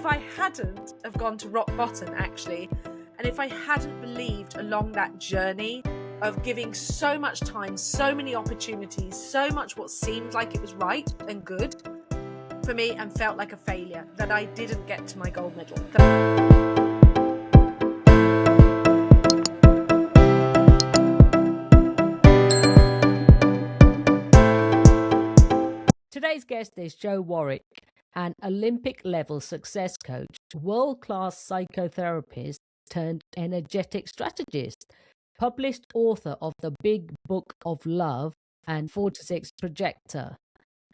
if I hadn't have gone to rock bottom, actually, and if I hadn't believed along that journey of giving so much time, so many opportunities, so much what seemed like it was right and good for me and felt like a failure, that I didn't get to my gold medal. Today's guest is Jo Warwick, an Olympic-level success coach, world-class psychotherapist turned energetic strategist, published author of the Big Book of Love and 46 Projector,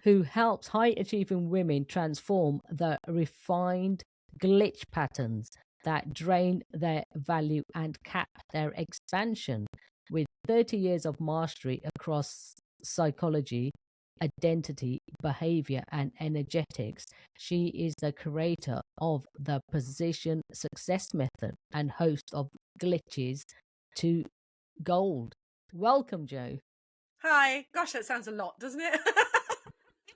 who helps high-achieving women transform the refined glitch patterns that drain their value and cap their expansion. With 30 years of mastery across psychology, identity, behavior, and energetics, she is the creator of the Position Success Method and host of Glitches to Gold. Welcome, Jo. Hi. Gosh, that sounds a lot, doesn't it?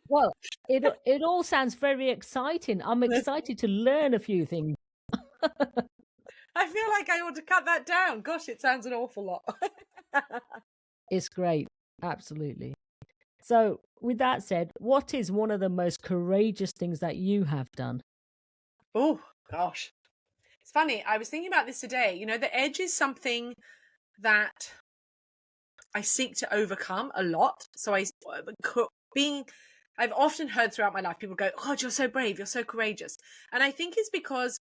Well, it all sounds very exciting. I'm excited to learn a few things. I feel like I ought to cut that down. Gosh, it sounds an awful lot. It's great. Absolutely. So, with that said, what is one of the most courageous things that you have done? Oh, gosh. It's funny. I was thinking about this today. You know, the edge is something that I seek to overcome a lot. So I've often heard throughout my life, people go, "Oh, you're so brave. You're so courageous." And I think it's because,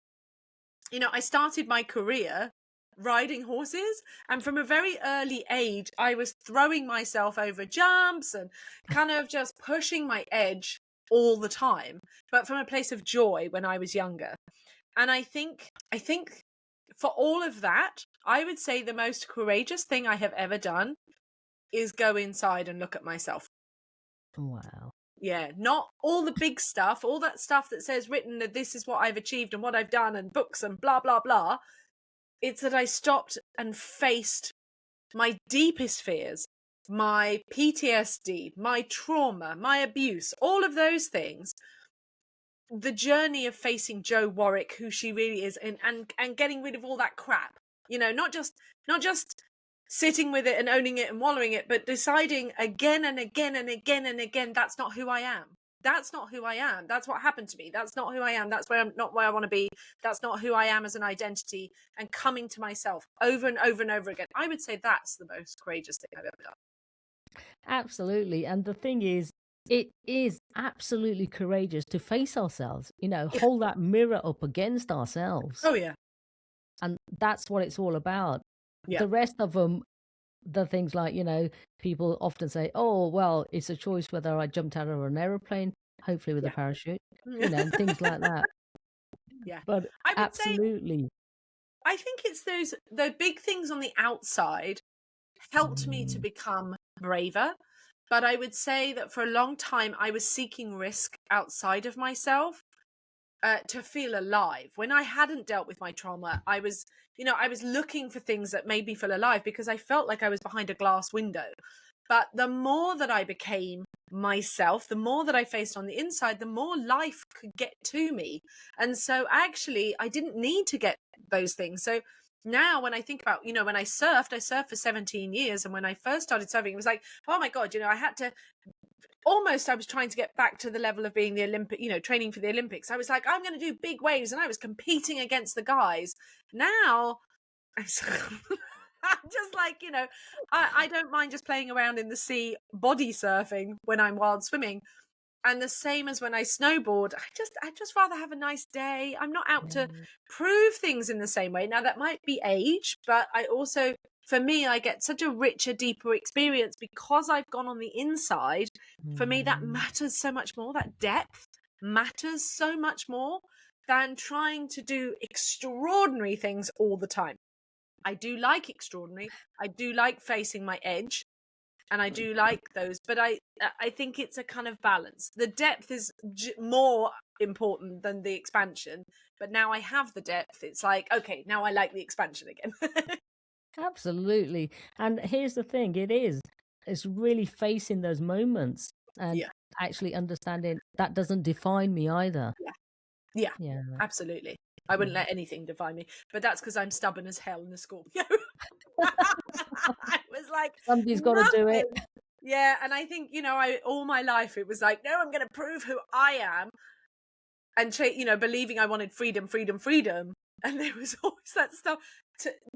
you know, I started my career riding horses, and from a very early age I was throwing myself over jumps and kind of just pushing my edge all the time, but from a place of joy when I was younger. And I think for all of that, I would say the most courageous thing I have ever done is go inside and look at myself. Wow. Yeah, not all the big stuff, all that stuff that says written that this is what I've achieved and what I've done and books and blah blah blah. It's that I stopped and faced my deepest fears, my PTSD, my trauma, my abuse, all of those things. The journey of facing Jo Warwick, who she really is, and getting rid of all that crap. You know, not just sitting with it and owning it and wallowing it, but deciding again and again and again and again, that's not who I am. That's not who I am. That's what happened to me. That's not who I am. That's where I'm not where I want to be. That's not who I am as an identity. And coming to myself over and over and over again. I would say that's the most courageous thing I've ever done. Absolutely. And the thing is, it is absolutely courageous to face ourselves, you know, hold that mirror up against ourselves. Oh, yeah. And that's what it's all about. Yeah. The rest of them, the things like, you know, people often say, oh, well, it's a choice whether I jumped out of an aeroplane, hopefully with a parachute, you know, and things like that. Yeah. But I would absolutely. say, I think it's the big things on the outside helped me to become braver. But I would say that for a long time, I was seeking risk outside of myself to feel alive. When I hadn't dealt with my trauma, I was looking for things that made me feel alive because I felt like I was behind a glass window. But the more that I became myself, the more that I faced on the inside, the more life could get to me. And so actually, I didn't need to get those things. So now when I think about, you know, when I surfed for 17 years. And when I first started surfing, it was like, oh my God, you know, I was trying to get back to the level of being the Olympic, you know, training for the Olympics. I was like, I'm going to do big waves, and I was competing against the guys. Now I'm just like, you know, I don't mind just playing around in the sea, body surfing when I'm wild swimming. And the same as when I snowboard, I just rather have a nice day. I'm not out to prove things in the same way. Now that might be age, but I also, for me, I get such a richer, deeper experience because I've gone on the inside. For me, that matters so much more. That depth matters so much more than trying to do extraordinary things all the time. I do like extraordinary. I do like facing my edge. And I do like those, but I think it's a kind of balance. The depth is more important than the expansion, but now I have the depth. It's like, okay, now I like the expansion again. Absolutely. And here's the thing, it's really facing those moments and actually understanding that doesn't define me either. Yeah, Yeah. absolutely. I wouldn't Yeah. let anything define me, but that's because I'm stubborn as hell and a Scorpio. I was like, Somebody's got to do it. nothing. Yeah, and I think, I all my life it was like, no, I'm going to prove who I am, and believing I wanted freedom, freedom, freedom, and there was always that stuff.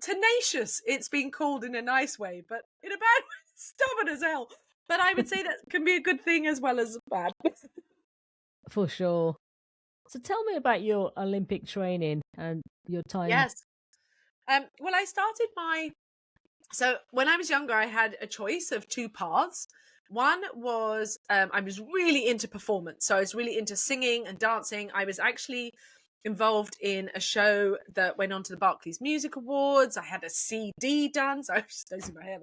Tenacious, it's been called in a nice way, but in a bad way, stubborn as hell. But I would say that can be a good thing as well as bad. For sure. So tell me about your Olympic training and your time. Yes. Well, I started so when I was younger, I had a choice of two paths. One was I was really into performance. So I was really into singing and dancing. I was actually involved in a show that went on to the Barclays Music Awards. I had a CD done. So I was just losing my hair.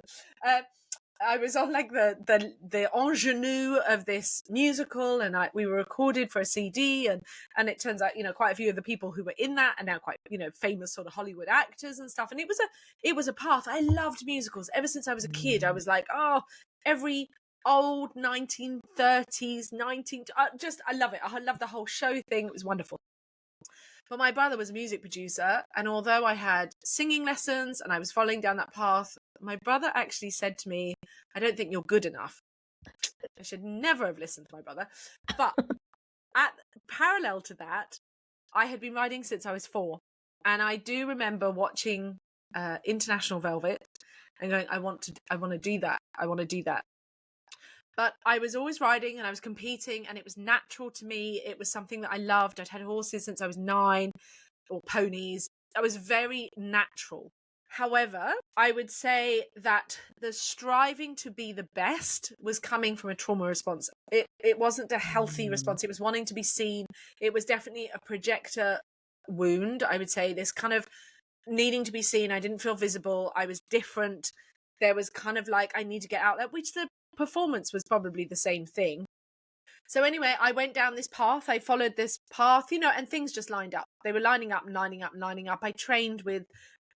I was on like the ingenue of this musical, and we were recorded for a CD, and it turns out quite a few of the people who were in that are now quite famous sort of Hollywood actors and stuff. And it was a path. I loved musicals ever since I was a kid. I was like, oh, every old 1930s I love it. I love the whole show thing. It was wonderful. But my brother was a music producer, and although I had singing lessons and I was following down that path, my brother actually said to me, I don't think you're good enough. I should never have listened to my brother. But parallel to that, I had been riding since I was 4. And I do remember watching International Velvet and going, I want to do that. I want to do that. But I was always riding and I was competing, and it was natural to me. It was something that I loved. I'd had horses since I was 9, or ponies. I was very natural. However, I would say that the striving to be the best was coming from a trauma response. It wasn't a healthy response. It was wanting to be seen. It was definitely a projector wound. I would say this kind of needing to be seen. I didn't feel visible. I was different. There was kind of like, I need to get out there, which the performance was probably the same thing. So anyway, I went down this path. I followed this path, and things just lined up. They were lining up and lining up and lining up. I trained with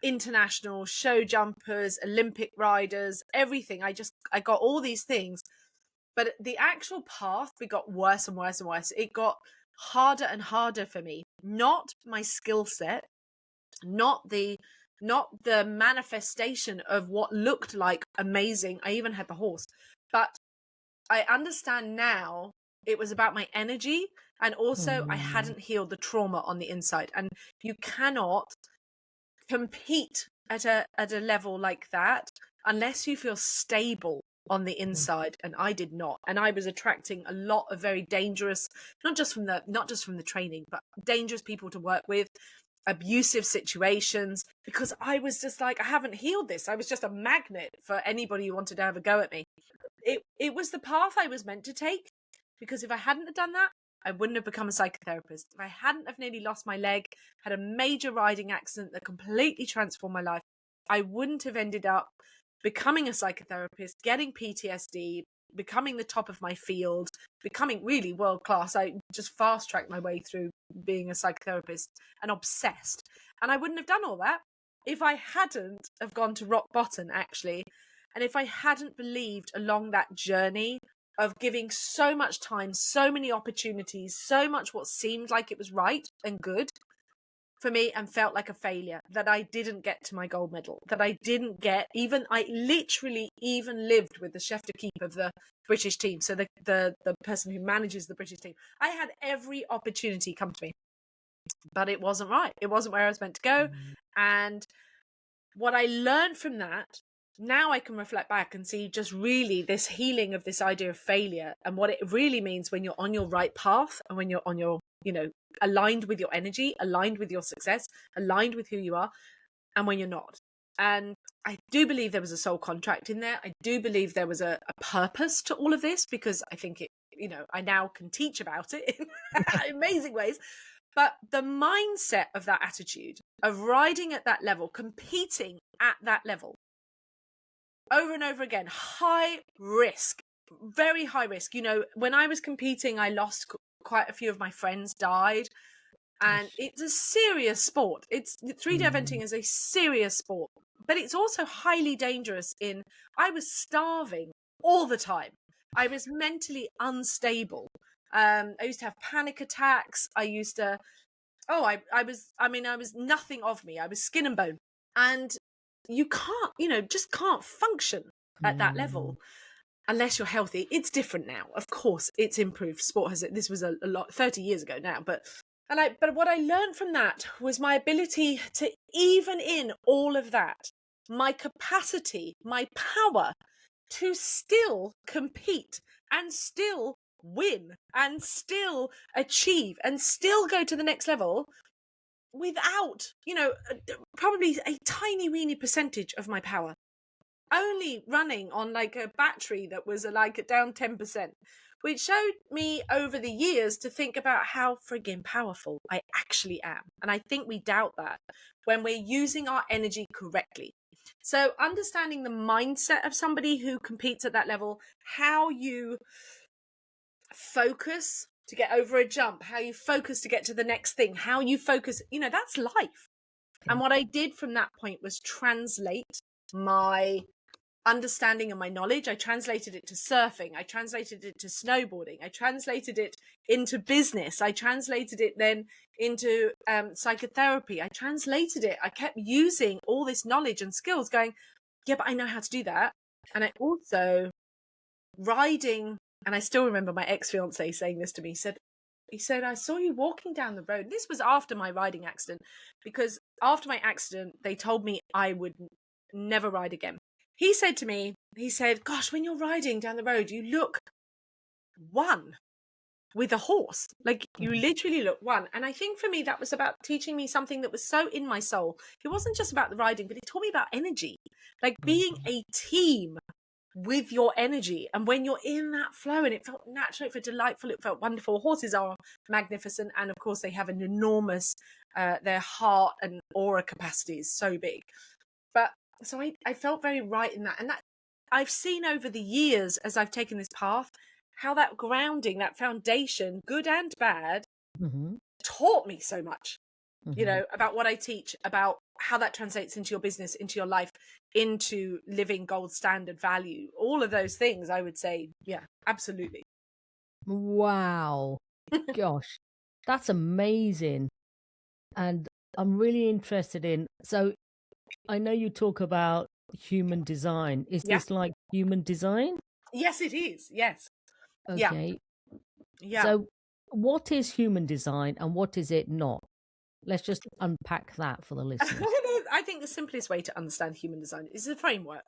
international show jumpers, Olympic riders, everything. I got all these things. But the actual path, it got worse and worse and worse. It got harder and harder for me. Not my skill set, not the manifestation of what looked like amazing. I even had the horse. But I understand now it was about my energy, and also I hadn't healed the trauma on the inside. And you cannot compete at a level like that unless you feel stable on the inside, and I did not. And I was attracting a lot of very dangerous, not just from the training, but dangerous people to work with, abusive situations, because I was just like, I haven't healed this. I was just a magnet for anybody who wanted to have a go at me. It was the path I was meant to take, because if I hadn't have done that, I wouldn't have become a psychotherapist. If I hadn't have nearly lost my leg, had a major riding accident that completely transformed my life, I wouldn't have ended up becoming a psychotherapist, getting PTSD, becoming the top of my field, becoming really world class. I just fast tracked my way through being a psychotherapist and obsessed. And I wouldn't have done all that if I hadn't have gone to rock bottom, actually. And if I hadn't believed along that journey of giving so much time, so many opportunities, so much what seemed like it was right and good for me, and felt like a failure, that I didn't get to my gold medal, that I didn't get even, I literally even lived with the chef de keep of the British team. So the person who manages the British team. I had every opportunity come to me, but it wasn't right. It wasn't where I was meant to go. And what I learned from that, now I can reflect back and see just really this healing of this idea of failure and what it really means when you're on your right path, and when you're on your, aligned with your energy, aligned with your success, aligned with who you are, and when you're not. And I do believe there was a soul contract in there. I do believe there was a purpose to all of this, because I think it, I now can teach about it in amazing ways. But the mindset of that attitude of riding at that level, competing at that level, over and over again, high risk, very high risk. When I was competing, I lost quite a few of my friends, died. And it's a serious sport. 3D eventing is a serious sport, but it's also highly dangerous I was starving all the time. I was mentally unstable. I used to have panic attacks. I used to Oh, I was nothing of me. I was skin and bone. And you can't, just can't function at that Mm. level unless you're healthy. It's different now. Of course, it's improved. Sport has it. This was a lot 30 years ago now, but what I learned from that was my ability to, even in all of that, my capacity, my power to still compete and still win and still achieve and still go to the next level without, probably a tiny weeny percentage of my power, only running on like a battery that was like down 10%, which showed me over the years to think about how friggin' powerful I actually am. And I think we doubt that when we're using our energy correctly. So understanding the mindset of somebody who competes at that level, how you focus to get over a jump, how you focus to get to the next thing, how you focus, that's life. And Okay. what I did from that point was translate my understanding and my knowledge. I translated it to surfing. I translated it to snowboarding. I translated it into business. I translated it then into psychotherapy. I translated it. I kept using all this knowledge and skills going, yeah, but I know how to do that. And I also riding, and I still remember my ex-fiance saying this to me. He said, I saw you walking down the road. This was after my riding accident, because after my accident, they told me I would never ride again. He said to me, gosh, when you're riding down the road, you look one with a horse. Like you literally look one. And I think for me, that was about teaching me something that was so in my soul. It wasn't just about the riding, but it taught me about energy, like being a team with your energy. And when you're in that flow, and it felt natural, it felt delightful, it felt wonderful. Horses are magnificent. And of course they have an enormous, their heart and aura capacity is so big. But so I felt very right in that. And that I've seen over the years as I've taken this path, how that grounding, that foundation, good and bad, Mm-hmm. taught me so much, Mm-hmm. about what I teach, about how that translates into your business, into your life, into living gold standard value, all of those things. I would say, yeah, absolutely. Wow. Gosh, that's amazing. And I'm really interested in. So I know you talk about human design. Is Yeah. this like human design? Yes, it is. Yes. Yeah. Okay. Yeah. So what is human design and what is it not? Let's just unpack that for the listeners. I think the simplest way to understand human design is a framework.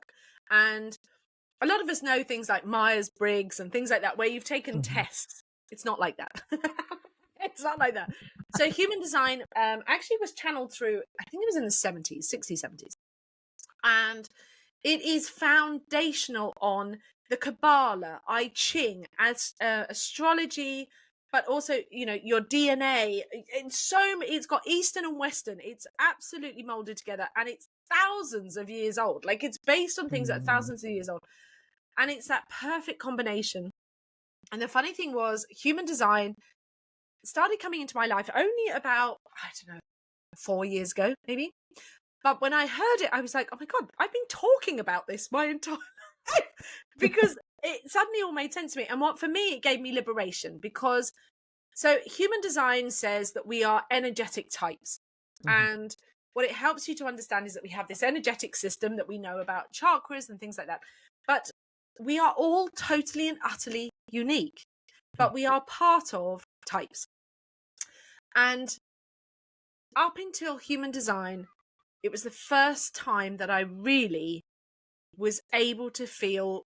And a lot of us know things like Myers-Briggs and things like that, where you've taken Mhm. tests. It's not like that. It's not like that. So human design actually was channeled through, I think it was in the 70s, 60s, 70s. And it is foundational on the Kabbalah, I Ching, as astrology, but also, your DNA. It's got Eastern and Western. It's absolutely molded together, and it's thousands of years old. Like it's based on things that are Mm. thousands of years old. And it's that perfect combination. And the funny thing was, human design started coming into my life only about, I don't know, 4 years ago, maybe. But when I heard it, I was like, oh my God, I've been talking about this my entire life, because it suddenly all made sense to me. And for me, it gave me liberation, because so human design says that we are energetic types. Mhm. And what it helps you to understand is that we have this energetic system that we know about chakras and things like that. But we are all totally and utterly unique, but we are part of types. And up until human design, it was the first time that I really was able to feel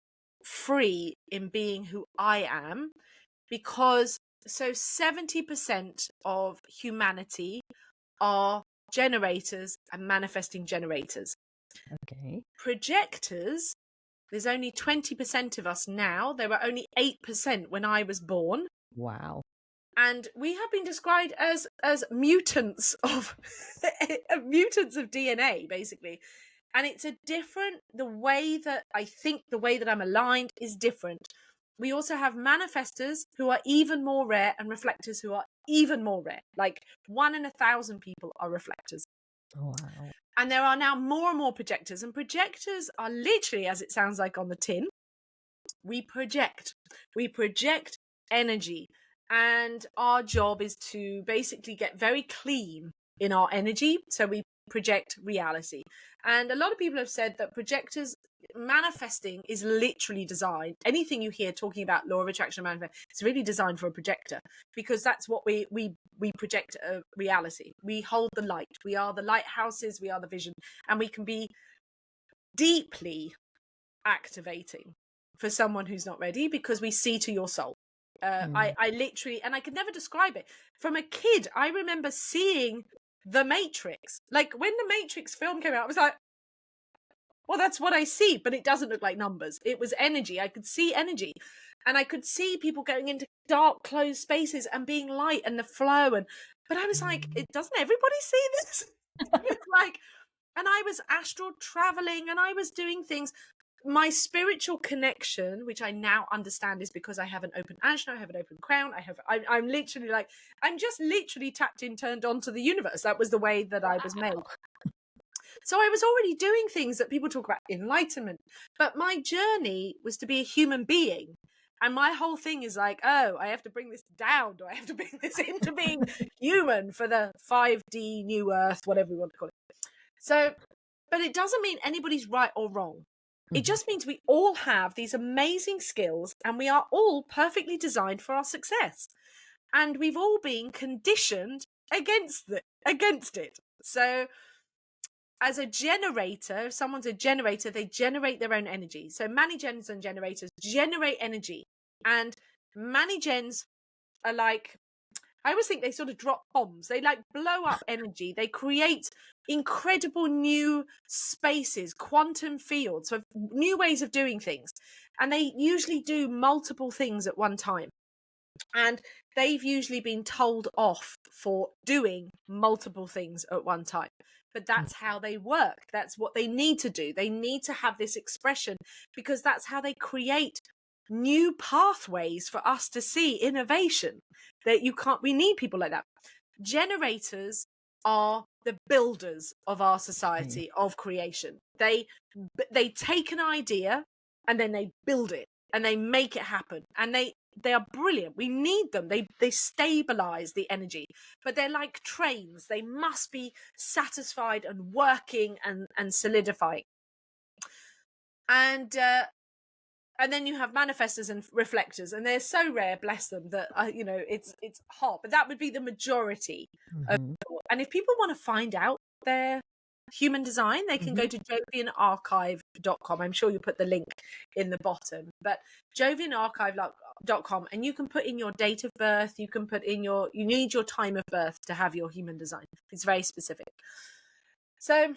free in being who I am, because 70% of humanity are generators and manifesting generators. Okay. Projectors, there's only 20% of us now. There were only 8% when I was born. Wow. And we have been described as mutants of mutants of DNA, basically. And it's the way that I think, the way that I'm aligned is different. We also have manifestors who are even more rare, and reflectors who are even more rare. Like 1 in 1,000 people are reflectors. Wow. And there are now more and more projectors. And projectors are literally, as it sounds like on the tin, we project energy. And our job is to basically get very clean in our energy. So we project reality. And a lot of people have said that projectors manifesting is literally designed. Anything you hear talking about law of attraction manifest, it's really designed for a projector, because that's what we project a reality. We hold the light. We are the lighthouses. We are the vision, and we can be deeply activating for someone who's not ready, because we see to your soul. I literally, and I could never describe it. From a kid, I remember seeing The Matrix. Like when the Matrix film came out, I was like, well, that's what I see, but it doesn't look like numbers. It was energy. I could see energy, and I could see people going into dark, closed spaces and being light and the flow. But I was like, doesn't everybody see this? It's like, and I was astral traveling, and I was doing things. My spiritual connection, which I now understand, is because I have an open ajna, I have an open crown. I'm literally like, I'm just literally tapped in, turned on to the universe. That was the way that I was made. So I was already doing things that people talk about enlightenment, but my journey was to be a human being. And my whole thing is like, oh, I have to bring this down. Do I have to bring this into being human for the 5D new earth, whatever we want to call it? So, but it doesn't mean anybody's right or wrong. It just means we all have these amazing skills, and we are all perfectly designed for our success. And we've all been conditioned against it. So as a generator, if someone's a generator, they generate their own energy. So manigens and generators generate energy. And manigens are like, I always think they sort of drop bombs. They like blow up energy. They create incredible new spaces, quantum fields, so new ways of doing things. And they usually do multiple things at one time. And they've usually been told off for doing multiple things at one time. But that's how they work. That's what they need to do. They need to have this expression, because that's how they create new pathways for us to see innovation. That we need people like that. Generators are the builders of our society, of creation. They take an idea and then they build it and they make it happen, and they are brilliant. We need them. They stabilize the energy, but they're like trains. They must be satisfied and working and solidifying. And then you have manifestors and reflectors, and they're so rare, bless them, that it's hard. But that would be the majority. And if people want to find out their human design, they can go to jovianarchive.com. I'm sure you put the link in the bottom, but jovianarchive.com, and you can put in your date of birth. You can put in you need your time of birth to have your human design. It's very specific. So,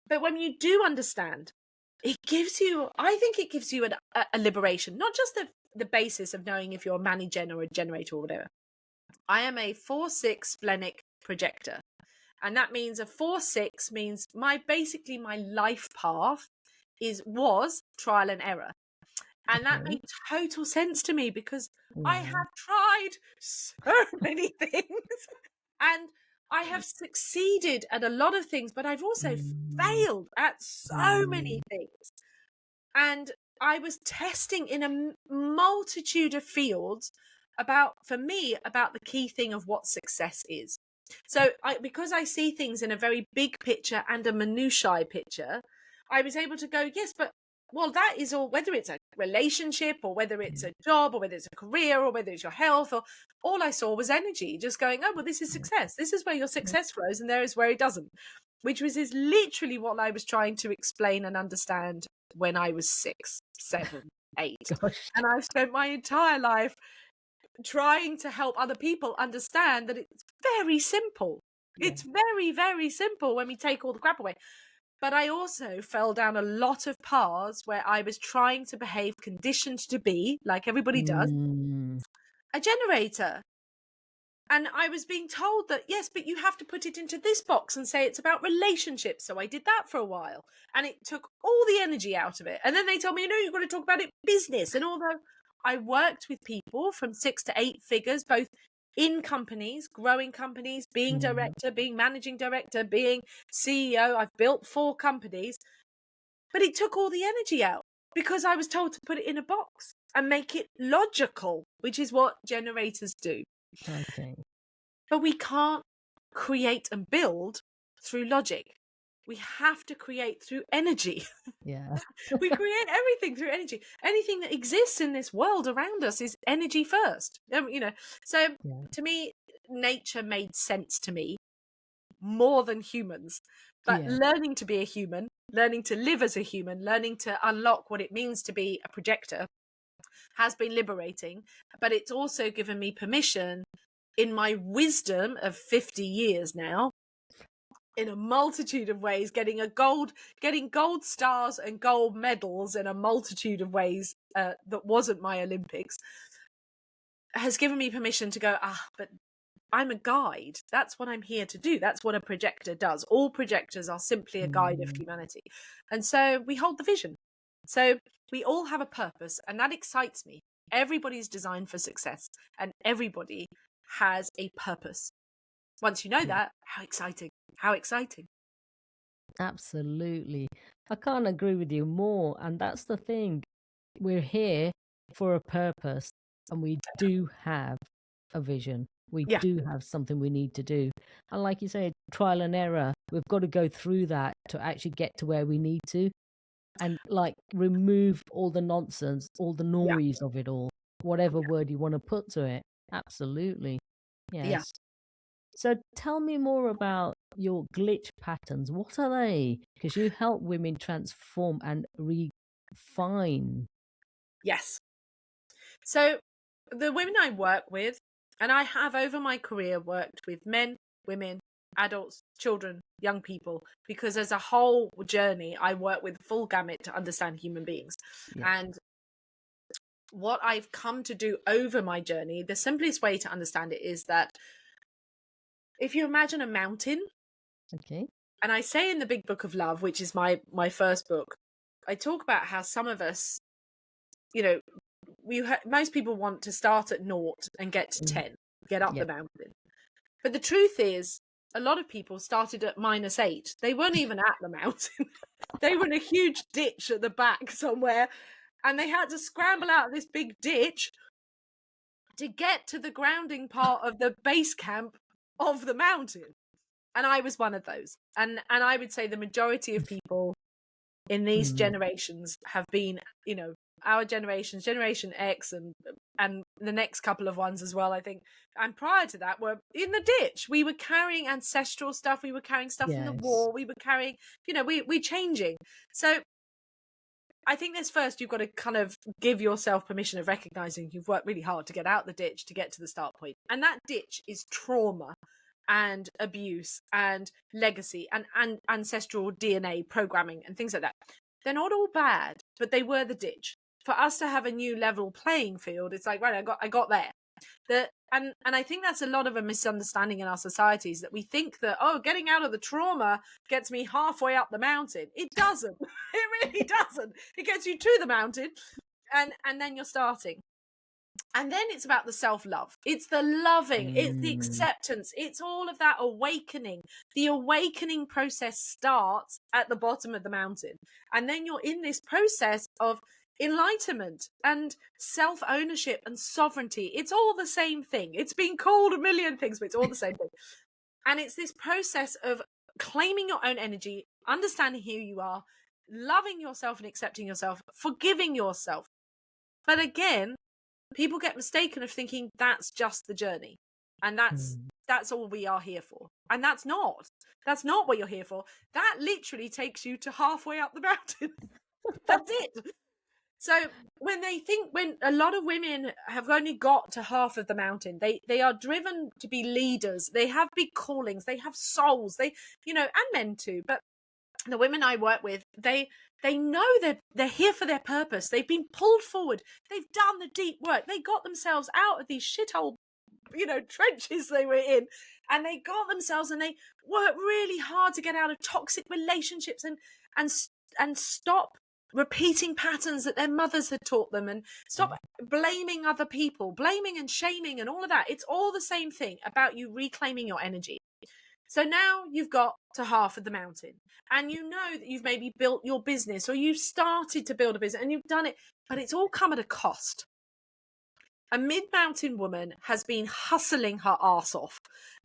but when you do understand, I think it gives you a liberation, not just the basis of knowing if you're a manigen or a generator or whatever. I am a 4/6 splenic projector. And that means a 4/6 means my life path was trial and error. And that made total sense to me, because I have tried so many things, and I have succeeded at a lot of things, but I've also failed at so many things. And I was testing in a multitude of fields about the key thing of what success is. So because I see things in a very big picture and a minutiae picture, I was able to go, yes, but well, that is all, whether it's a relationship or whether it's a job or whether it's a career or whether it's your health, or all I saw was energy, just going, oh, well, this is success. This is where your success flows, and there is where it doesn't, which is literally what I was trying to explain and understand when I was 6, 7, 8. And I've spent my entire life trying to help other people understand that it's very simple. It's very, very simple when we take all the crap away. But I also fell down a lot of paths where I was trying to behave, conditioned to be, like everybody does, a generator. And I was being told that, yes, but you have to put it into this box and say it's about relationships. So I did that for a while, and it took all the energy out of it. And then they told me, you've got to talk about it business. And although I worked with people from 6 to 8 figures, both in companies, growing companies, being director, being managing director, being CEO. I've built 4 companies, but it took all the energy out because I was told to put it in a box and make it logical, which is what generators do. Okay. But we can't create and build through logic. We have to create through energy. Yeah. We create everything through energy. Anything that exists in this world around us is energy first. So Yeah. to me, nature made sense to me more than humans. But Yeah. learning to be a human, learning to live as a human, learning to unlock what it means to be a projector has been liberating. But it's also given me permission in my wisdom of 50 years now, in a multitude of ways, getting gold stars and gold medals in a multitude of ways that wasn't my Olympics, has given me permission to go, but I'm a guide. That's what I'm here to do. That's what a projector does. All projectors are simply a guide of Mm. humanity. And so we hold the vision. So we all have a purpose, and that excites me. Everybody's designed for success, and everybody has a purpose. Once you know Yeah. that, how exciting. How exciting. Absolutely. I can't agree with you more. And that's the thing. We're here for a purpose, and we do have a vision. We Yeah. do have something we need to do. And like you say, trial and error, we've got to go through that to actually get to where we need to, and like remove all the nonsense, all the Yeah. noise of it all, whatever word you want to put to it. Absolutely. Yeah. Yes. So tell me more about your glitch patterns. What are they? Because you help women transform and refine. Yes. So the women I work with, and I have over my career worked with men, women, adults, children, young people, because as a whole journey, I work with full gamut to understand human beings. Yeah. And what I've come to do over my journey, the simplest way to understand it is that if you imagine a mountain, Okay. and I say in the Big Book of Love, which is my first book, I talk about how some of us, you know, most people want to start at naught and get to Mm. 10, get up Yeah. the mountain. But the truth is, a lot of people started at -8. They weren't even at the mountain. They were in a huge ditch at the back somewhere, and they had to scramble out of this big ditch to get to the grounding part of the base camp of the mountain. And I was one of those. And I would say the majority of people in these Mm. generations have been, our generations, Generation X, and the next couple of ones as well, I think, and prior to that, were in the ditch. We were carrying ancestral stuff, we were carrying stuff from the Yes. war, we were carrying, we're changing. So I think this first, you've got to kind of give yourself permission of recognizing you've worked really hard to get out the ditch to get to the start point. And that ditch is trauma and abuse and legacy and ancestral DNA programming and things like that. They're not all bad, but they were the ditch. For us to have a new level playing field, it's like, right, I got there. And I think that's a lot of a misunderstanding in our societies, that we think that, getting out of the trauma gets me halfway up the mountain. It doesn't. It really doesn't. It gets you to the mountain, and then you're starting. And then it's about the self-love. It's the loving, it's the Mm. acceptance, it's all of that awakening. The awakening process starts at the bottom of the mountain. And then you're in this process of enlightenment and self-ownership and sovereignty. It's all the same thing. It's been called a million things, but it's all the same thing. And it's this process of claiming your own energy, understanding who you are, loving yourself and accepting yourself, forgiving yourself. But again, people get mistaken of thinking that's just the journey, and Mm. that's all we are here for. And that's not what you're here for. That literally takes you to halfway up the mountain. That's it. So when a lot of women have only got to half of the mountain, they are driven to be leaders, they have big callings, they have souls, and men too, but the women I work with, they know they're here for their purpose. They've been pulled forward. They've done the deep work. They got themselves out of these shithole, trenches they were in, and they got themselves, and they worked really hard to get out of toxic relationships and stop repeating patterns that their mothers had taught them, and stop blaming other people, blaming and shaming and all of that. It's all the same thing about you reclaiming your energy. So now you've got to half of the mountain, and you know that you've maybe built your business, or you've started to build a business and you've done it, but it's all come at a cost. A mid-mountain woman has been hustling her ass off,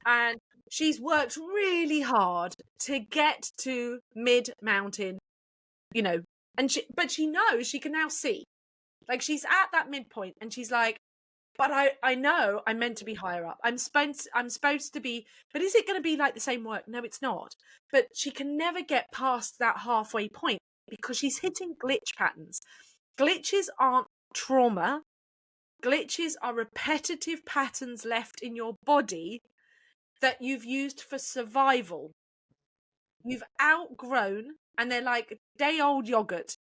and she's worked really hard to get to mid-mountain, you know, but she knows she can now see. Like, she's at that midpoint and she's like, but I know I'm meant to be higher up. I'm supposed to be, but is it going to be like the same work? No, it's not. But she can never get past that halfway point because she's hitting glitch patterns. Glitches aren't trauma. Glitches are repetitive patterns left in your body that you've used for survival. You've outgrown, and they're like day-old yogurt,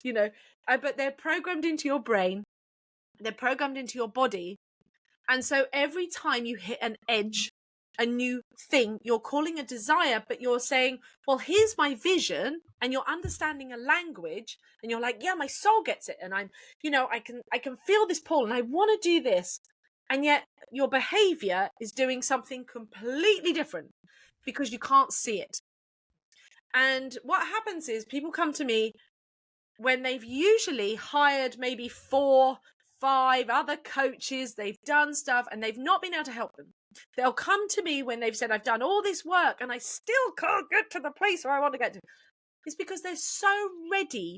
but they're programmed into your brain. They're programmed into your body. And so every time you hit an edge, a new thing, you're calling a desire, but you're saying, well, here's my vision, and you're understanding a language, and you're like, yeah, my soul gets it. And I'm, I can feel this pull and I want to do this. And yet your behavior is doing something completely different because you can't see it. And what happens is people come to me when they've usually hired maybe 4, 5 other coaches, they've done stuff and they've not been able to help them. They'll come to me when they've said, I've done all this work and I still can't get to the place where I want to get to. It's because they're so ready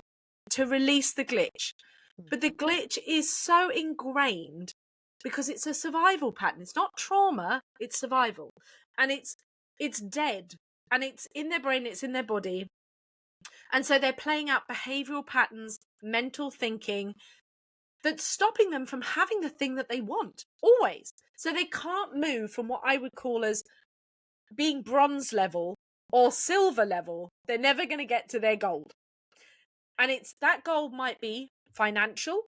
to release the glitch. But the glitch is so ingrained because it's a survival pattern. It's not trauma, it's survival. And it's dead. And it's in their brain, it's in their body. And so they're playing out behavioral patterns, mental thinking, that's stopping them from having the thing that they want, always. So they can't move from what I would call as being bronze level or silver level. They're never going to get to their gold. And that goal might be financial.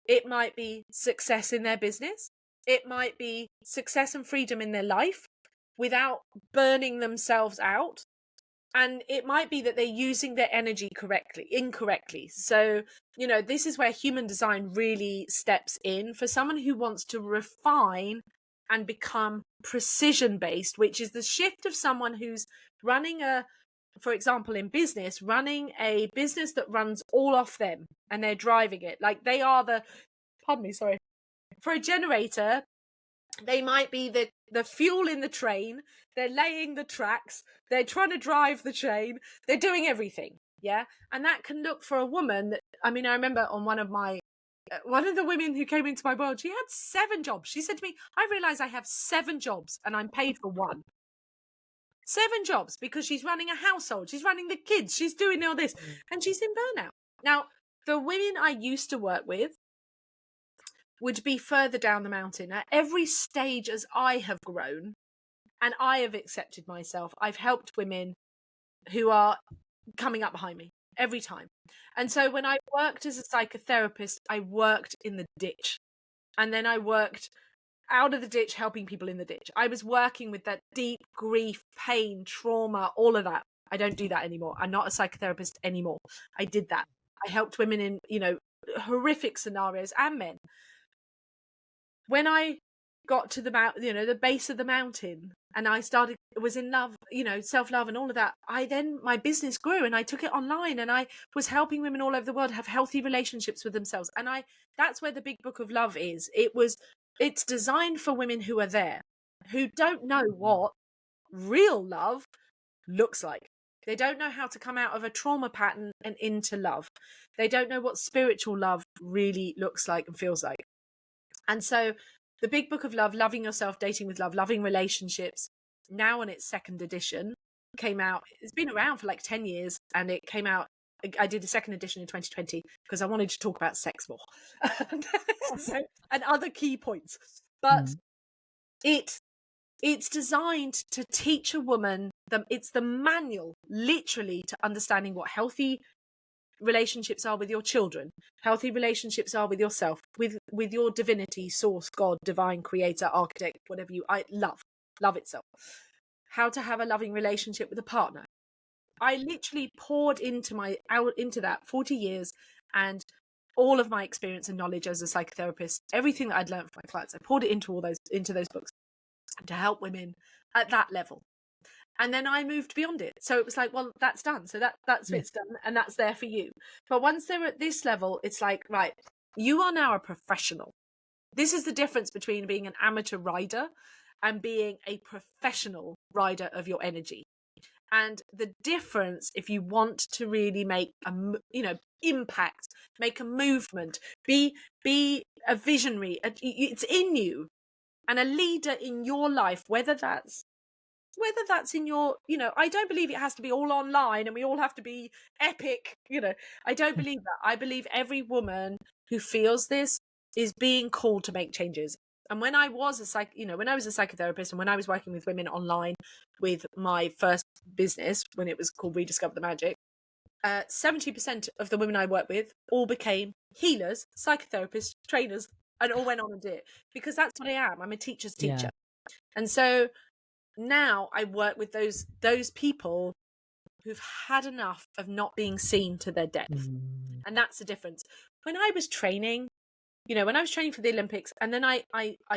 It might be success in their business. It might be success and freedom in their life without burning themselves out. And it might be that they're using their energy incorrectly. So, this is where human design really steps in for someone who wants to refine and become precision-based, which is the shift of someone who's running for example, in business, running a business that runs all off them and they're driving it. Like they are for a generator, they might be the fuel in the train, they're laying the tracks, they're trying to drive the train, they're doing everything. Yeah. And that can look for a woman. I remember on one of the women who came into my world, she had 7 jobs. She said to me, I realize I have 7 jobs and I'm paid for 1. 7 jobs because she's running a household, she's running the kids, she's doing all this, and she's in burnout. Now, the women I used to work with would be further down the mountain. At every stage as I have grown and I have accepted myself, I've helped women who are coming up behind me every time. And so when I worked as a psychotherapist, I worked in the ditch. And then I worked out of the ditch, helping people in the ditch. I was working with that deep grief, pain, trauma, all of that. I don't do that anymore. I'm not a psychotherapist anymore. I did that. I helped women in, horrific scenarios, and men. When I got to the base of the mountain, and I was in love, self-love and all of that, my business grew and I took it online and I was helping women all over the world have healthy relationships with themselves. And that's where the big book of love is. It's designed for women who are there, who don't know what real love looks like. They don't know how to come out of a trauma pattern and into love. They don't know what spiritual love really looks like and feels like. And so the big book of love, Loving Yourself, Dating with Love, Loving Relationships, now on its 2nd edition, came out. It's been around for like 10 years and it came out. I did a 2nd edition in 2020 because I wanted to talk about sex more and other key points. But it's designed to teach a woman, it's the manual literally to understanding what healthy relationships are with your children, healthy relationships are with yourself, with your divinity, source, God, divine, creator, architect, whatever love itself, how to have a loving relationship with a partner. I literally poured into that 40 years and all of my experience and knowledge as a psychotherapist, everything that I'd learned from my clients, I poured it into those books to help women at that level. And then I moved beyond it. So it was like, well, that's done. So that's it's done and that's there for you. But once they're at this level, it's like, right, you are now a professional. This is the difference between being an amateur rider and being a professional rider of your energy. And the difference, if you want to really make impact, make a movement, be a visionary, it's in you, and a leader in your life, whether that's in your, I don't believe it has to be all online and we all have to be epic, I don't believe that. I believe every woman who feels this is being called to make changes. And when I was a psychotherapist, and when I was working with women online with my first business, when it was called Rediscover the Magic, 70% of the women I worked with all became healers, psychotherapists, trainers, and all went on and did it, because that's what I am. I'm a teacher's teacher. And so now I work with those people who've had enough of not being seen to their depth. And that's the difference. When I was training, when I was training for the Olympics, and then I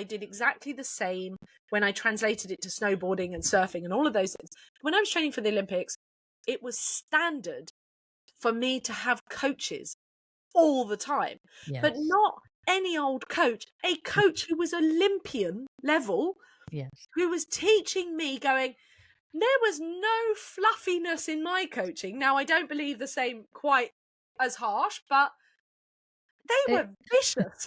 did exactly the same when I translated it to snowboarding and surfing and all of those things. When I was training for the Olympics, it was standard for me to have coaches all the time, but not any old coach, a coach who was Olympian level, who was teaching me, going, there was no fluffiness in my coaching. Now, I don't believe the same quite as harsh, but they were vicious.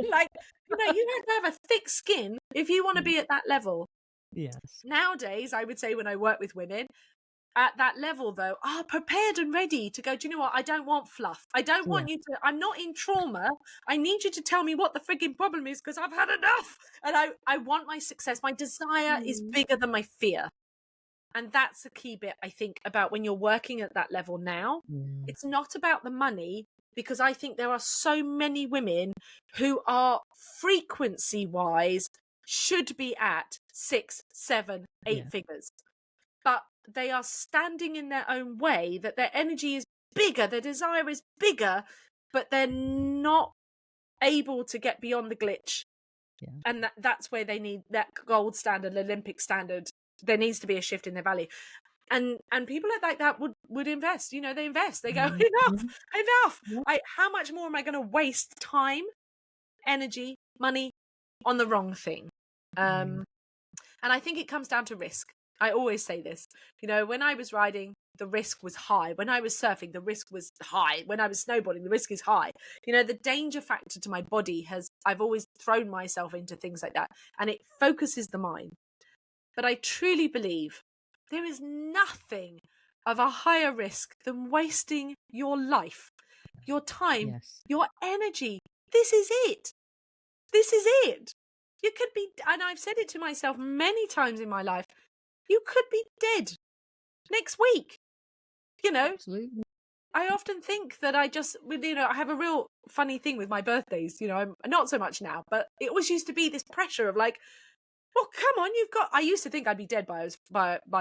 Like, you have to have a thick skin if you want to be at that level. Yes. Nowadays, I would say when I work with women at that level, though, are prepared and ready to go, do you know what? I don't want fluff. I don't want you to, I'm not in trauma. I need you to tell me what the frigging problem is, because I've had enough. And I want my success. My desire is bigger than my fear. And that's the key bit, I think, about when you're working at that level now. It's not about the money, because I think there are so many women who are frequency-wise should be at 6, 7, 8 figures. But they are standing in their own way, that their energy is bigger, their desire is bigger, but they're not able to get beyond the glitch. And that's where they need that gold standard, Olympic standard. There needs to be a shift in their value. And people like that would invest. They invest. They go, enough. How much more am I going to waste time, energy, money on the wrong thing? And I think it comes down to risk. I always say this, when I was riding, the risk was high. When I was surfing, the risk was high. When I was snowboarding, the risk is high. The danger factor to my body I've always thrown myself into things like that, and it focuses the mind. But I truly believe there is nothing of a higher risk than wasting your life, your time, your energy. This is it. This is it. You could be, and I've said it to myself many times in my life, you could be dead next week. Absolutely. I often think that I have a real funny thing with my birthdays. I'm not so much now, but it always used to be this pressure of like, well, come on, I used to think I'd be dead by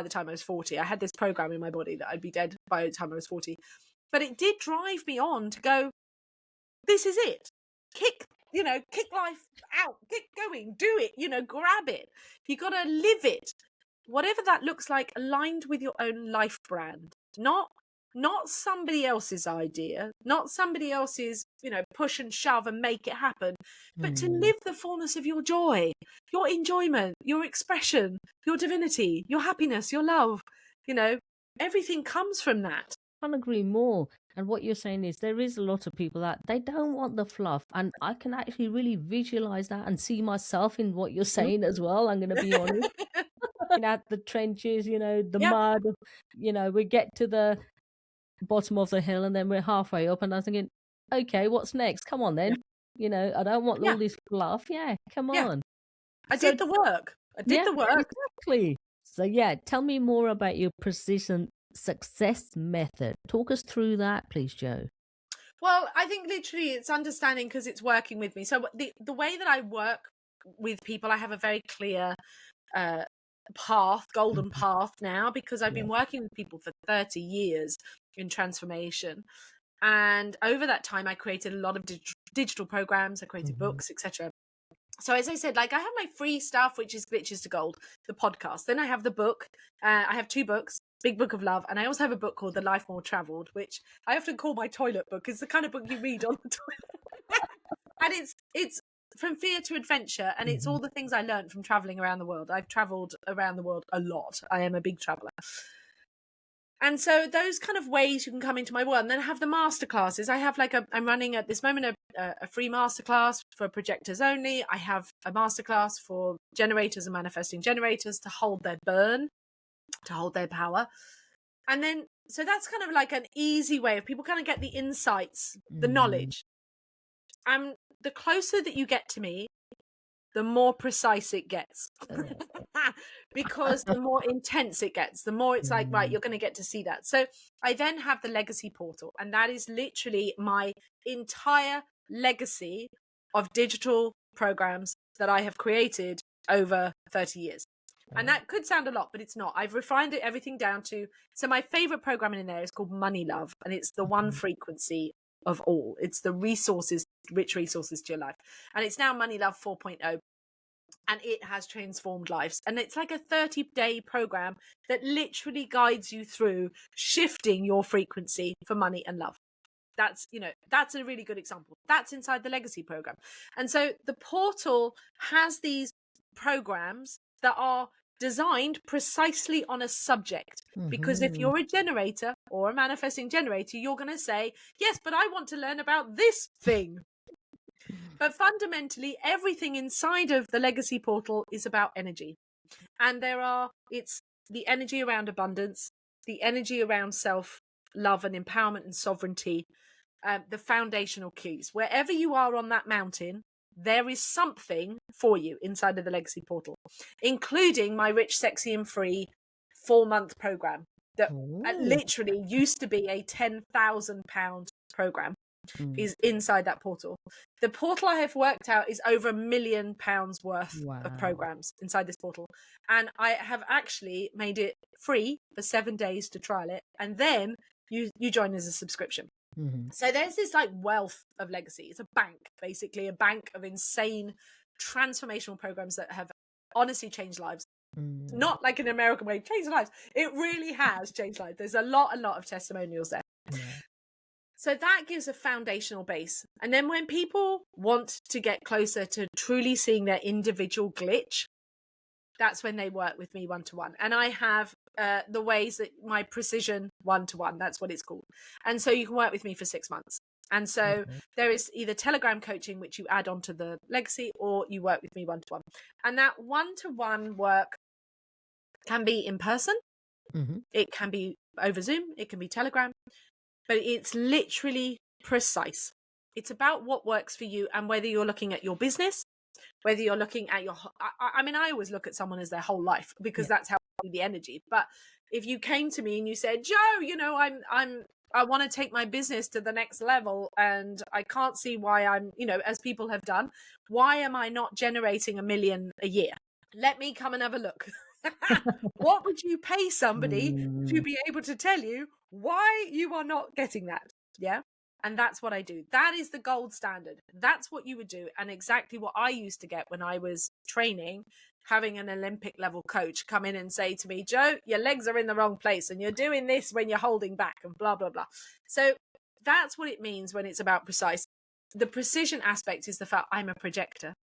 the time I was 40. I had this program in my body that I'd be dead by the time I was 40. But it did drive me on to go, this is it. Kick life out, get going, do it, grab it. You got to live it. Whatever that looks like, aligned with your own life brand, not somebody else's idea, not somebody else's, push and shove and make it happen, but to live the fullness of your joy, your enjoyment, your expression, your divinity, your happiness, your love. Everything comes from that. I can't agree more. And what you're saying is there is a lot of people that they don't want the fluff. And I can actually really visualize that and see myself in what you're saying as well. I'm going to be honest. At the trenches, the mud, we get to the bottom of the hill and then we're halfway up and I'm thinking, okay, what's next? Come on then. I don't want all this fluff. Come on. I did the work. Exactly. So tell me more about your precision success method. Talk us through that, please, Jo. Well, I think literally it's understanding, because it's working with me. So the way that I work with people, I have a very clear golden path now, because I've been working with people for 30 years in transformation. And over that time, I created a lot of digital programs. I created books, etc. So as I said, like, I have my free stuff, which is Glitches to Gold, the podcast. Then I have the book. I have 2 books, Big Book of Love. And I also have a book called The Life More Traveled, which I often call my toilet book. It's the kind of book you read on the toilet. And it's from fear to adventure, and it's all the things I learned from traveling around the world. I've traveled around the world a lot. I am a big traveler. And so those kind of ways you can come into my world, and then have the masterclasses. I have I'm running at this moment a free masterclass for projectors only. I have a masterclass for generators and manifesting generators to hold their burn, to hold their power. And then, so that's kind of like an easy way of people kind of get the insights, the knowledge. And the closer that you get to me, the more precise it gets. Because the more intense it gets, the more it's like, right, you're going to get to see that. So I then have the legacy portal, and that is literally my entire legacy of digital programs that I have created over 30 years. And that could sound a lot, but it's not. I've refined everything down to, so my favorite program in there is called Money Love, and it's the one frequency of all. It's the resources, rich resources to your life. And it's now Money Love 4.0. And it has transformed lives. And it's like a 30-day program that literally guides you through shifting your frequency for money and love. That's, that's a really good example. That's inside the legacy program. And so the portal has these programs that are designed precisely on a subject. Because if you're a generator or a manifesting generator, you're going to say, yes, but I want to learn about this thing. But fundamentally, everything inside of the legacy portal is about energy. And it's the energy around abundance, the energy around self-love and empowerment and sovereignty, the foundational keys. Wherever you are on that mountain, there is something for you inside of the legacy portal, including my Rich, Sexy and Free 4-month program that literally used to be a £10,000 program. Is inside that portal. The portal I have worked out is over £1 million worth of programs inside this portal. And I have actually made it free for 7 days to trial it. And then you join as a subscription. So there's this like wealth of legacy. It's a bank, basically a bank of insane transformational programs that have honestly changed lives. Not like an American way, changed lives. It really has changed lives. There's a lot of testimonials there. So that gives a foundational base. And then when people want to get closer to truly seeing their individual glitch, that's when they work with me one-to-one. And I have the ways that my precision one-to-one, that's what it's called. And so you can work with me for 6 months. And so there is either Telegram coaching, which you add onto the legacy, or you work with me one-to-one. And that one-to-one work can be in person. It can be over Zoom. It can be Telegram. But it's literally precise. It's about what works for you, and whether you're looking at your business, whether you're looking at your, I mean, I always look at someone as their whole life, because that's how I do the energy. But if you came to me and you said, Joe, I want to take my business to the next level, and I can't see why I'm, as people have done, why am I not generating $1 million a year? Let me come and have a look. What would you pay somebody to be able to tell you why you are not getting that? Yeah. And that's what I do. That is the gold standard. That's what you would do. And exactly what I used to get when I was training, having an Olympic level coach come in and say to me, Joe, your legs are in the wrong place and you're doing this when you're holding back and blah, blah, blah. So that's what it means when it's about precise. The precision aspect is the fact I'm a projector.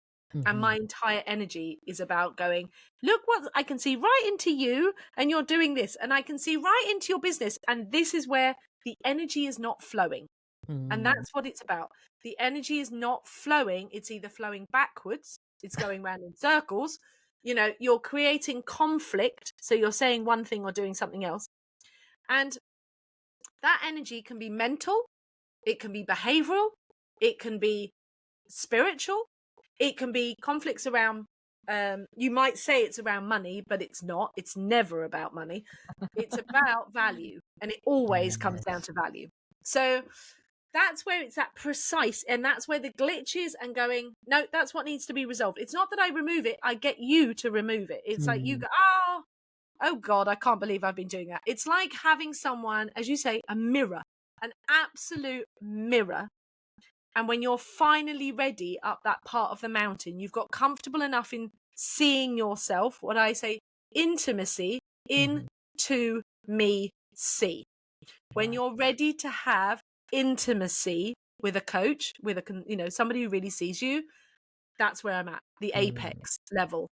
And my entire energy is about going, look what I can see right into you, and you're doing this, and I can see right into your business. And this is where the energy is not flowing. And that's what it's about. The energy is not flowing. It's either flowing backwards, it's going around in circles. You're creating conflict. So you're saying one thing or doing something else. And that energy can be mental. It can be behavioral. It can be spiritual. It can be conflicts around, you might say it's around money, but it's not. It's never about money. It's about value. And it always comes down to value. So that's where it's that precise. And that's where the glitch is, and going, no, that's what needs to be resolved. It's not that I remove it. I get you to remove it. It's like you go, oh God, I can't believe I've been doing that. It's like having someone, as you say, a mirror, an absolute mirror. And when you're finally ready up that part of the mountain, you've got comfortable enough in seeing yourself, what I say, intimacy, into me, see. When you're ready to have intimacy with a coach, with somebody who really sees you, That's where I'm at, the Mm. apex level.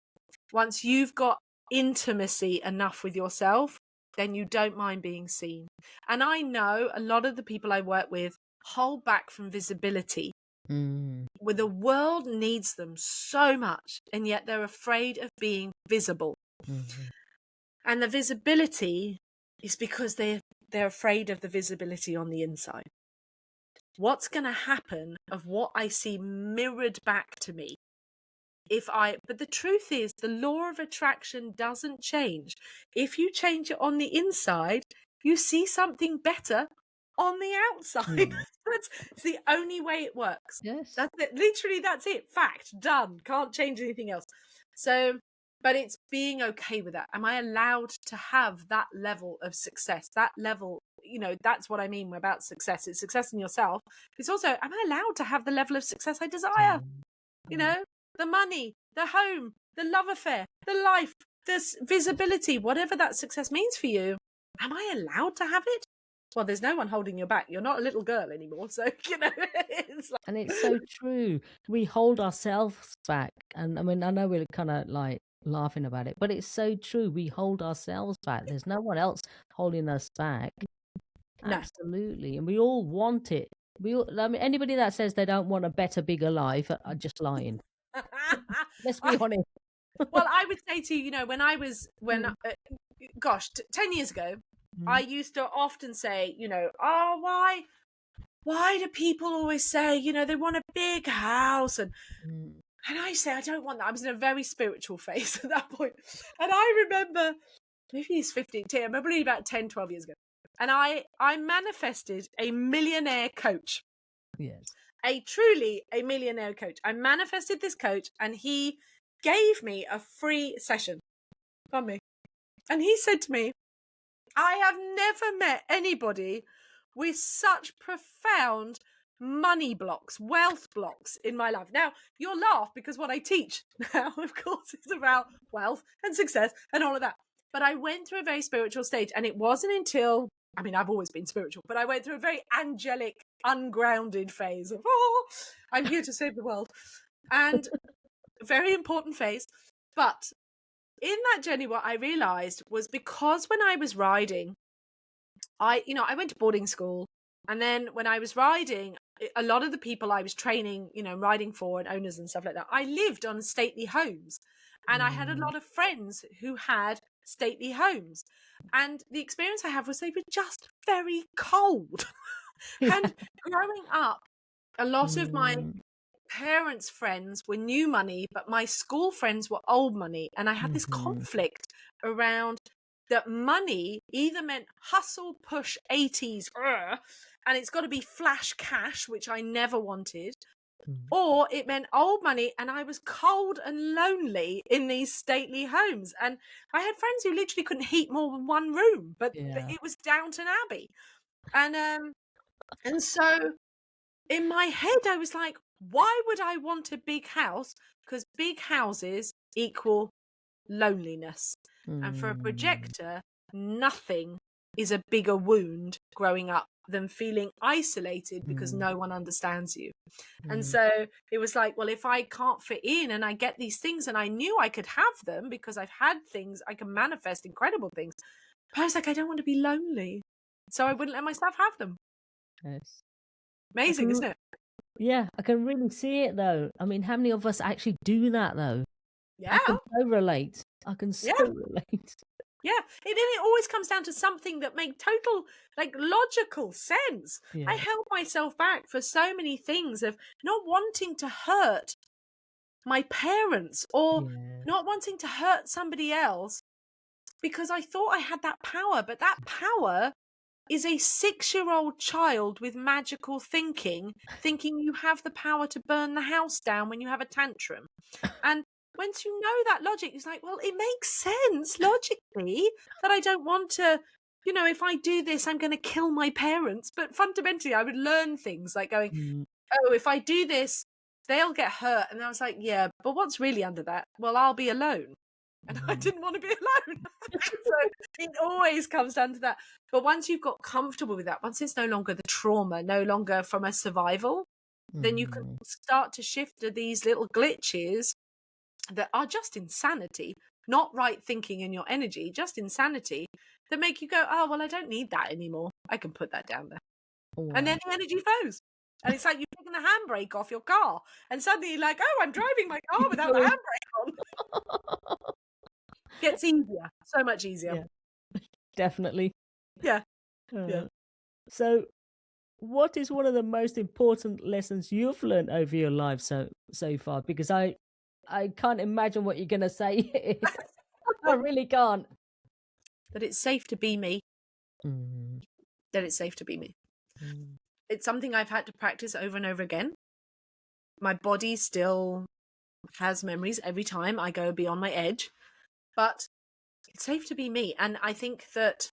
Once you've got intimacy enough with yourself, then you don't mind being seen. And I know a lot of the people I work with hold back from visibility, Mm. where the world needs them so much, and yet they're afraid of being visible. Mhm. And the visibility is because they're afraid of the visibility on the inside. What's going to happen of what I see mirrored back to me but the truth is the law of attraction doesn't change. If you change it on the inside, you see something better on the outside. Mm. It's the only way it works. Yes. That's it. Literally, that's it. Fact, done. Can't change anything else. So, but it's being okay with that. Am I allowed to have that level of success? That level, that's what I mean about success. It's success in yourself. It's also, am I allowed to have the level of success I desire? Mm. You Mm. know, the money, the home, the love affair, the life, this visibility, whatever that success means for you. Am I allowed to have it? Well, there's no one holding you back. You're not a little girl anymore. So, it's like... And it's so true. We hold ourselves back. And I mean, I know we're kind of like laughing about it, but it's so true. We hold ourselves back. There's no one else holding us back. No. Absolutely. And we all want it. I mean, anybody that says they don't want a better, bigger life are just lying. Let's be honest. Well, I would say to you, when I was, Mm. 10 years ago, Mm. I used to often say, oh, why do people always say, they want a big house? And I say, I don't want that. I was in a very spiritual phase at that point. And I remember, maybe it's 15, I remember about 10, 12 years ago. And I manifested a millionaire coach. Yes. Truly a millionaire coach. I manifested this coach and he gave me a free session from me. And he said to me, I have never met anybody with such profound money blocks, wealth blocks in my life. Now, you'll laugh because what I teach now, of course, is about wealth and success and all of that. But I went through a very spiritual stage, and it wasn't until, I've always been spiritual, but I went through a very angelic, ungrounded phase of, I'm here to save the world. And a very important phase. But in that journey, what I realized was because when I was riding, I went to boarding school, and then when I was riding, a lot of the people I was training, riding for, and owners and stuff like that, I lived on stately homes, and I had a lot of friends who had stately homes, and the experience I had was they were just very cold. And growing up, a lot of my parents' friends were new money, but my school friends were old money, and I had this conflict around that money either meant hustle, push, 80s, and it's got to be flash cash, which I never wanted, or it meant old money, and I was cold and lonely in these stately homes. And I had friends who literally couldn't heat more than one room, but it was Downton Abbey. And so in my head, I was like, why would I want a big house? Because big houses equal loneliness. And for a projector, nothing is a bigger wound growing up than feeling isolated because no one understands you. And so it was like, well, if I can't fit in and I get these things, and I knew I could have them because I've had things, I can manifest incredible things. But I was like, I don't want to be lonely. So I wouldn't let myself have them. Yes. Amazing, isn't it? Yeah, I can really see it though. I mean, how many of us actually do that though? Yeah. I can so relate. Relate. Yeah, it always comes down to something that make total, logical sense. Yeah. I held myself back for so many things of not wanting to hurt my parents or not wanting to hurt somebody else because I thought I had that power. But that power is a 6-year-old child with magical thinking you have the power to burn the house down when you have a tantrum. And once you know that logic, it's like, well, it makes sense logically that I don't want to, if I do this, I'm going to kill my parents. But fundamentally, I would learn things like going, oh, if I do this, they'll get hurt. And I was like, yeah, but what's really under that? Well, I'll be alone. And I didn't want to be alone. So it always comes down to that. But once you've got comfortable with that, once it's no longer the trauma, no longer from a survival, then you can Mm. start to shift to these little glitches that are just insanity, not right thinking in your energy, just insanity, that make you go, oh, well, I don't need that anymore. I can put that down there. And Wow. then the energy flows. And it's like you've taken the handbrake off your car. And suddenly you're like, oh, I'm driving my car without the Going. handbrake on. Gets easier. So much easier. Yeah, definitely. Yeah. Yeah. Uh, so, what is one of the most important lessons you've learned over your life so far? Because I can't imagine what you're going to say is. I really can't. That it's safe to be me. Mm. That it's safe to be me. Mm. It's something I've had to practice over and over again. My body still has memories every time I go beyond my edge, but it's safe to be me. And I think that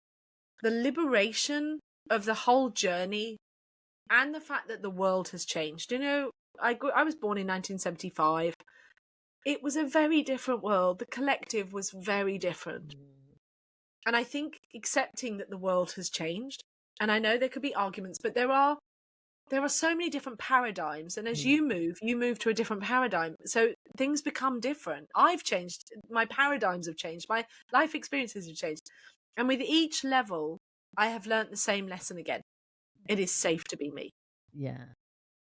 the liberation of the whole journey and the fact that the world has changed, I was born in 1975. It was a very different world. The collective was very different. And I think accepting that the world has changed, and I know there could be arguments, but there are so many different paradigms, and as you move to a different paradigm, so things become different. I've changed, my paradigms have changed, my life experiences have changed, and with each level I have learnt the same lesson again. It is safe to be me. Yeah.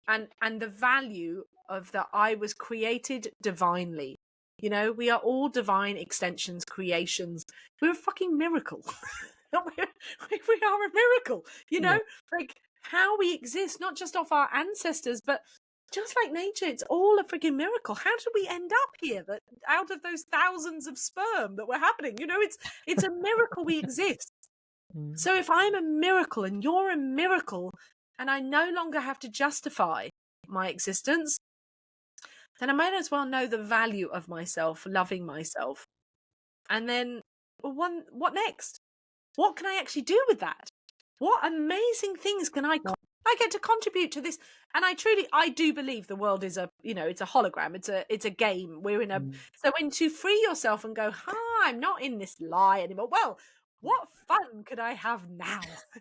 And the value of that I was created divinely. We are all divine extensions, creations. We're a fucking miracle. we are a miracle, Yeah. like how we exist, not just off our ancestors, but just like nature. It's all a freaking miracle. How did we end up here, that out of those thousands of sperm that were happening? It's a miracle we exist. Mm. So if I'm a miracle and you're a miracle, and I no longer have to justify my existence, then I might as well know the value of myself, loving myself. And then, what next? What can I actually do with that? What amazing things can I get to contribute to this? And I do believe the world is it's a hologram. It's a game. We're in a, so when to free yourself and go, I'm not in this lie anymore. Well, what fun could I have now?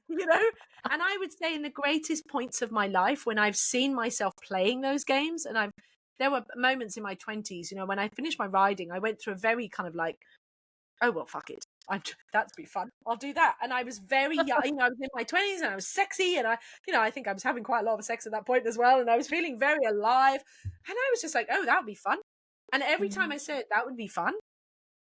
And I would say in the greatest points of my life, when I've seen myself playing those games, and there were moments in my 20s, when I finished my riding, I went through a very kind of like, oh, well, fuck it. That'd be fun. I'll do that. And I was very young. I was in my 20s and I was sexy. And I think I was having quite a lot of sex at that point as well. And I was feeling very alive. And I was just like, oh, that would be fun. And every time I said that would be fun,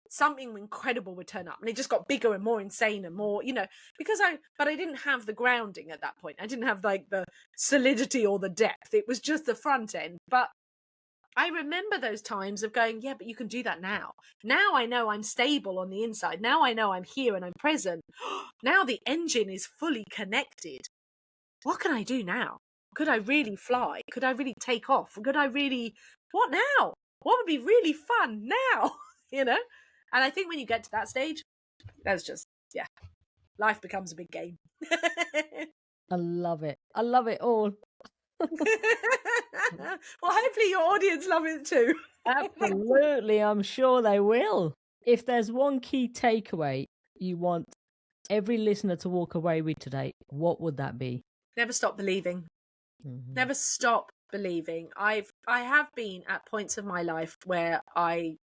something incredible would turn up. And it just got bigger and more insane and more, but I didn't have the grounding at that point. I didn't have like the solidity or the depth. It was just the front end. But I remember those times of going, yeah, but you can do that now. Now I know I'm stable on the inside. Now I know I'm here and I'm present. Now the engine is fully connected. What can I do now? Could I really fly? Could I really take off? What now? What would be really fun now? And I think when you get to that stage, that's just, life becomes a big game. I love it. I love it all. Well, hopefully your audience love it too. Absolutely, I'm sure they will. If there's one key takeaway you want every listener to walk away with today, what would that be? Never stop believing. Never stop believing. I have been at points of my life where I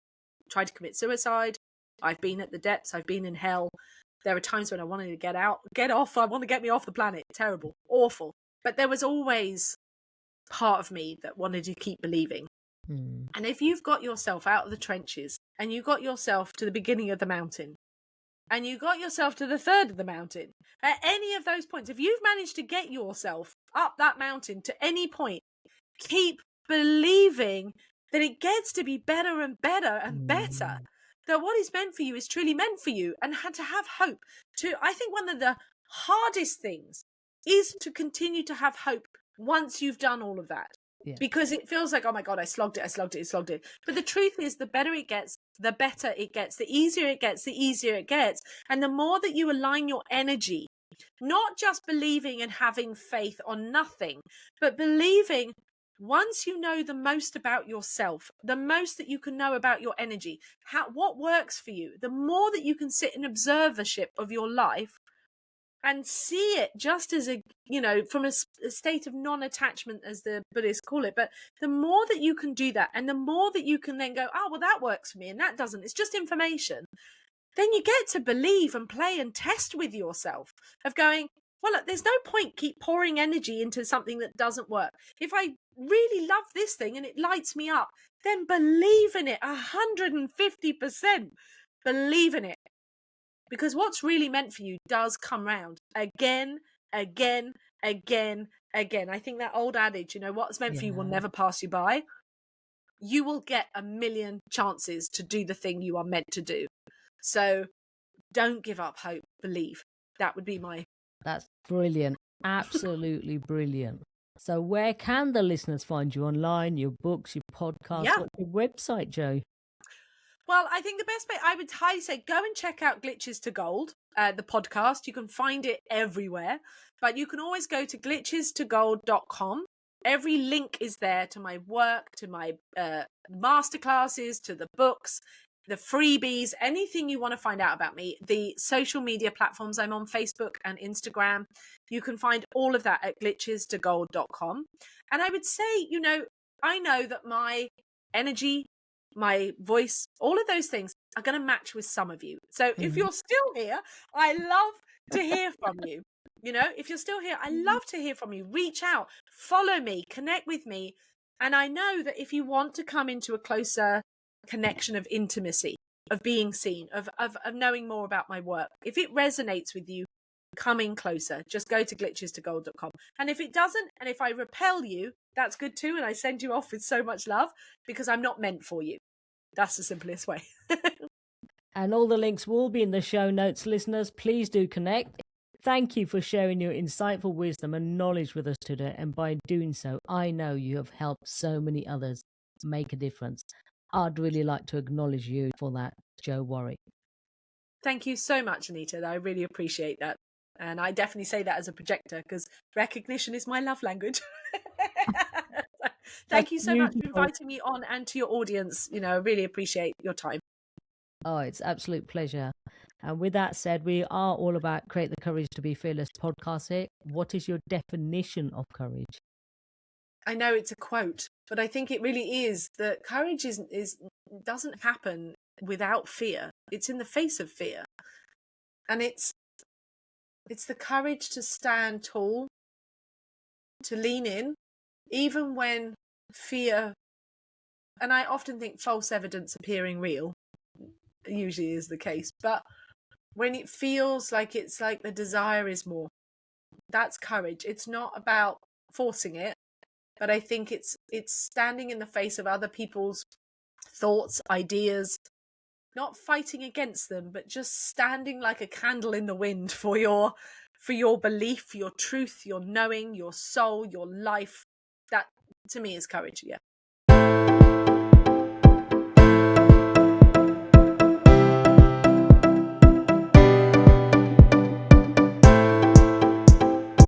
tried to commit suicide. I've been at the depths. I've been in hell. There are times when I wanted to get off. I want to get me off the planet. Terrible, awful. But there was always part of me that wanted to keep believing. And if you've got yourself out of the trenches and you got yourself to the beginning of the mountain and you got yourself to the third of the mountain, at any of those points, if you've managed to get yourself up that mountain to any point, keep believing that it gets to be better and better and better. That what is meant for you is truly meant for you, and had to have hope. I think one of the hardest things is to continue to have hope once you've done all of that. Yeah. Because it feels like, oh my God, I slogged it. But the truth is, the better it gets, the better it gets, the easier it gets, the easier it gets. And the more that you align your energy, not just believing and having faith on nothing, but believing once you know the most about yourself, the most that you can know about your energy, what works for you, the more that you can sit in observership of your life, and see it just as a, from a state of non-attachment, as the Buddhists call it. But the more that you can do that, and the more that you can then go, oh, well, that works for me and that doesn't, it's just information, then you get to believe and play and test with yourself of going, well, look, there's no point keep pouring energy into something that doesn't work. If I really love this thing and it lights me up, then believe in it 150%. Believe in it. Because what's really meant for you does come round again, again, again, again. I think that old adage, what's meant for you will never pass you by. You will get a million chances to do the thing you are meant to do. So don't give up hope, believe. That would be my... That's brilliant. Absolutely brilliant. So where can the listeners find you online, your books, your podcasts? Yeah. What's your website, Jo? Well, I think the best way, I would highly say, go and check out Glitches to Gold, the podcast. You can find it everywhere, but you can always go to glitchestogold.com. Every link is there to my work, to my masterclasses, to the books, the freebies, anything you want to find out about me, the social media platforms. I'm on Facebook and Instagram. You can find all of that at glitchestogold.com. And I would say, I know that my energy, my voice, all of those things are going to match with some of you. So if you're still here, I love to hear from you. If you're still here, I love to hear from you. Reach out, follow me, connect with me. And I know that if you want to come into a closer connection of intimacy, of being seen, of knowing more about my work, if it resonates with you, coming closer, just go to glitchestogold.com. And if it doesn't, and if I repel you, that's good too. And I send you off with so much love, because I'm not meant for you. That's the simplest way. And all the links will be in the show notes. Listeners, please do connect. Thank you for sharing your insightful wisdom and knowledge with us today. And by doing so, I know you have helped so many others make a difference. I'd really like to acknowledge you for that, Jo Warwick. Thank you so much, Anita. I really appreciate that. And I definitely say that as a projector, because recognition is my love language. Thank you so much for inviting me on, and to your audience. I really appreciate your time. Oh, it's absolute pleasure. And with that said, we are all about Create the Courage to be Fearless podcast here. What is your definition of courage? I know it's a quote, but I think it really is that courage doesn't happen without fear. It's in the face of fear. And it's the courage to stand tall, to lean in, even when fear, and I often think false evidence appearing real, usually is the case, but when it feels like it's like the desire is more, that's courage. It's not about forcing it, but I think it's standing in the face of other people's thoughts, ideas, not fighting against them, but just standing like a candle in the wind for your belief, your truth, your knowing, your soul, your life. That to me is courage. Yeah.